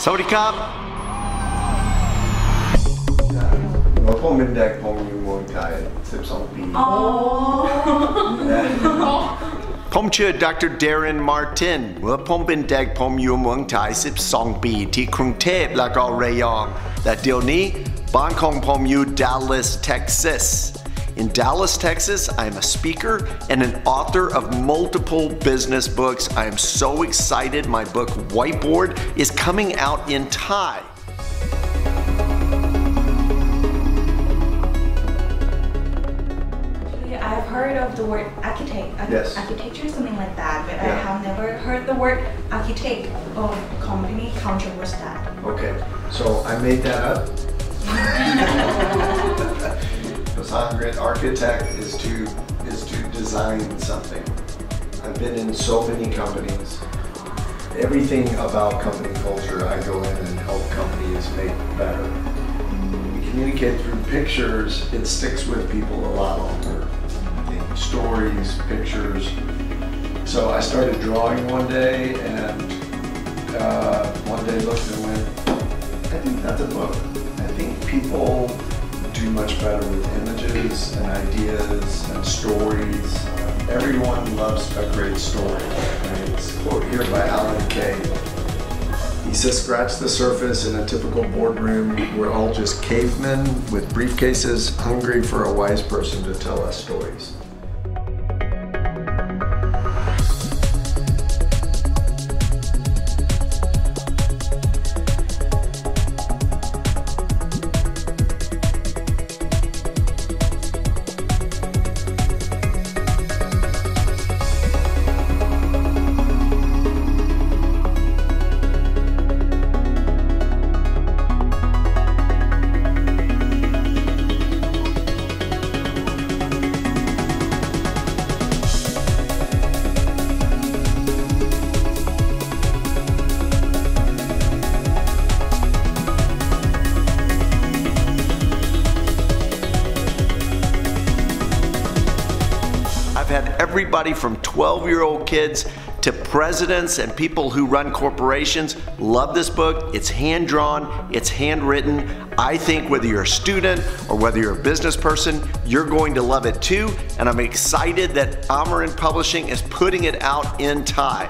สวัสดีครับผมเป็นเด็กผมอยู่เมืองไทย12 ปีผมชื่อดร. Daren Martin เมื่อผมเป็นเด็กผมอยู่เมืองไทย12 ปีที่กรุงเทพและก็ระยองแต่เดี๋ยวนี้บ้านของผมอยู่ Dallas, Texas. In Dallas, Texas, I am a speaker and an author of multiple business books. I am so excited. My book, Whiteboard, is coming out in Thai. I've heard of the word architect, yes. Architecture, something like that, but yeah. I have never heard the word architect of company culture. What's that? Okay, so I made that up. Because architect is to design something. I've been in so many companies. Everything about company culture, I go in and help companies make better. We communicate through pictures, it sticks with people a lot longer. Stories, pictures. So I started drawing one day and one day looked and went, I think that's a book. I think people do much better with images and ideas and stories. Everyone loves a great story. And it's a quote here by Alan Kay. He says, scratch the surface in a typical boardroom. We're all just cavemen with briefcases, hungry for a wise person to tell us stories. I've had everybody from 12-year-old kids to presidents and people who run corporations love this book. It's hand-drawn, it's handwritten. I think whether you're a student or whether you're a business person, you're going to love it too. And I'm excited that Amarin Publishing is putting it out in Thai.